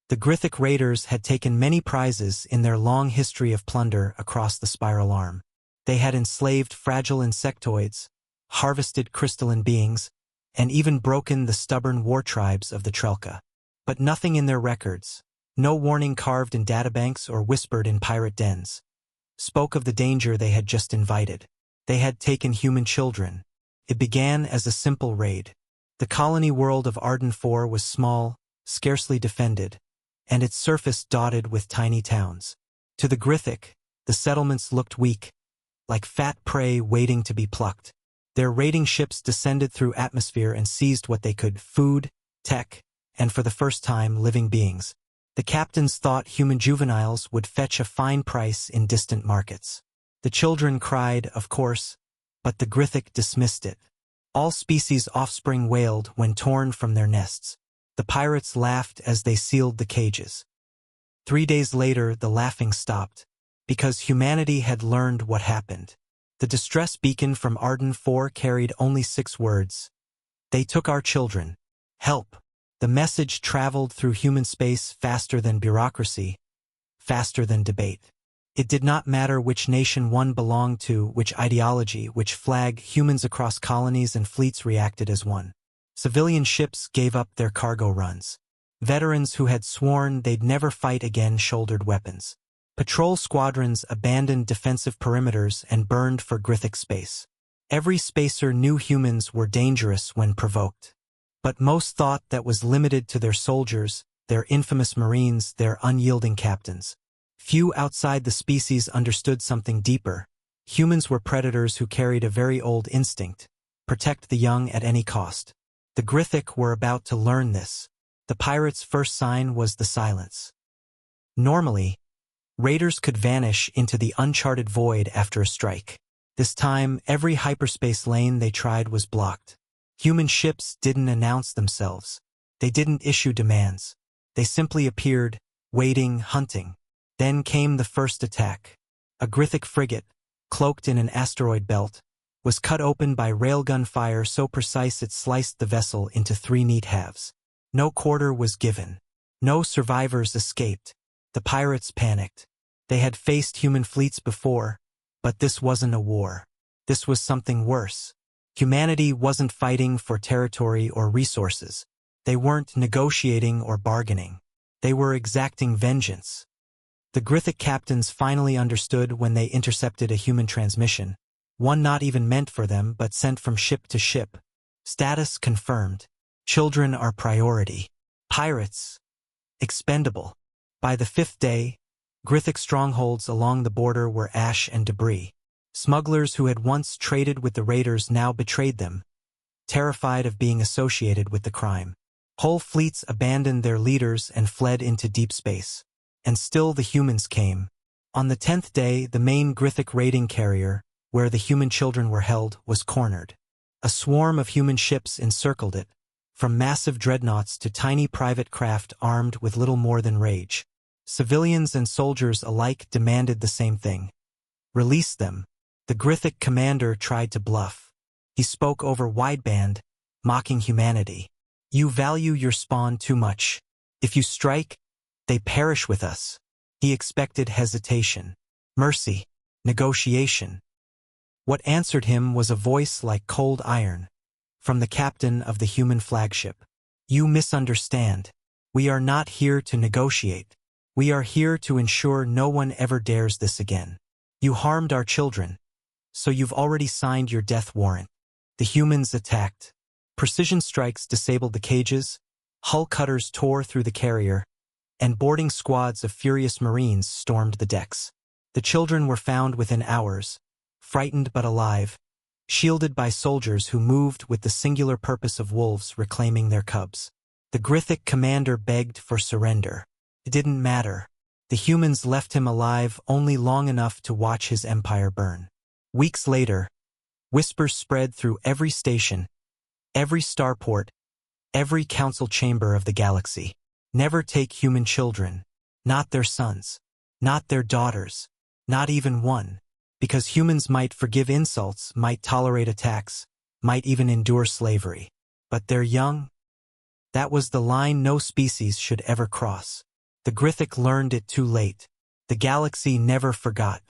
The Grythic raiders had taken many prizes in their long history of plunder across the spiral arm. They had enslaved fragile insectoids, harvested crystalline beings, and even broken the stubborn war tribes of the Trelka. But nothing in their records, no warning carved in databanks or whispered in pirate dens, spoke of the danger they had just invited. They had taken human children. It began as a simple raid. The colony world of Arden 4 was small, scarcely defended, and its surface dotted with tiny towns. To the Grythic, the settlements looked weak, like fat prey waiting to be plucked. Their raiding ships descended through atmosphere and seized what they could: food, tech, and for the first time, living beings. The captains thought human juveniles would fetch a fine price in distant markets. The children cried, of course, but the Grythic dismissed it. All species' offspring wailed when torn from their nests. The pirates laughed as they sealed the cages. 3 days later, the laughing stopped, because humanity had learned what happened. The distress beacon from Arden 4 carried only 6 words. They took our children. Help. The message traveled through human space faster than bureaucracy, faster than debate. It did not matter which nation one belonged to, which ideology, which flag. Humans across colonies and fleets reacted as one. Civilian ships gave up their cargo runs. Veterans who had sworn they'd never fight again shouldered weapons. Patrol squadrons abandoned defensive perimeters and burned for Grythic space. Every spacer knew humans were dangerous when provoked. But most thought that was limited to their soldiers, their infamous Marines, their unyielding captains. Few outside the species understood something deeper. Humans were predators who carried a very old instinct: protect the young at any cost. The Grythic were about to learn this. The pirates' first sign was the silence. Normally, raiders could vanish into the uncharted void after a strike. This time, every hyperspace lane they tried was blocked. Human ships didn't announce themselves. They didn't issue demands. They simply appeared, waiting, hunting. Then came the first attack. A Grythic frigate, cloaked in an asteroid belt, was cut open by railgun fire so precise it sliced the vessel into 3 neat halves. No quarter was given. No survivors escaped. The pirates panicked. They had faced human fleets before, but this wasn't a war. This was something worse. Humanity wasn't fighting for territory or resources. They weren't negotiating or bargaining. They were exacting vengeance. The Grythic captains finally understood when they intercepted a human transmission, one not even meant for them but sent from ship to ship. Status confirmed. Children are priority. Pirates, expendable. By the 5th day, Grythic strongholds along the border were ash and debris. Smugglers who had once traded with the raiders now betrayed them, terrified of being associated with the crime. Whole fleets abandoned their leaders and fled into deep space. And still the humans came. On the 10th day, the main Grythic raiding carrier, where the human children were held, was cornered. A swarm of human ships encircled it, from massive dreadnoughts to tiny private craft armed with little more than rage. Civilians and soldiers alike demanded the same thing. Release them. The Grythic commander tried to bluff. He spoke over wideband, mocking humanity. You value your spawn too much. If you strike, they perish with us. He expected hesitation, mercy, negotiation. What answered him was a voice like cold iron, from the captain of the human flagship. You misunderstand. We are not here to negotiate. We are here to ensure no one ever dares this again. You harmed our children, so you've already signed your death warrant. The humans attacked. Precision strikes disabled the cages, hull cutters tore through the carrier, and boarding squads of furious Marines stormed the decks. The children were found within hours, frightened but alive, shielded by soldiers who moved with the singular purpose of wolves reclaiming their cubs. The Grythic commander begged for surrender. It didn't matter. The humans left him alive only long enough to watch his empire burn. Weeks later, whispers spread through every station, every starport, every council chamber of the galaxy. Never take human children, not their sons, not their daughters, not even one, because humans might forgive insults, might tolerate attacks, might even endure slavery. But their young? That was the line no species should ever cross. The Grythic learned it too late. The galaxy never forgot.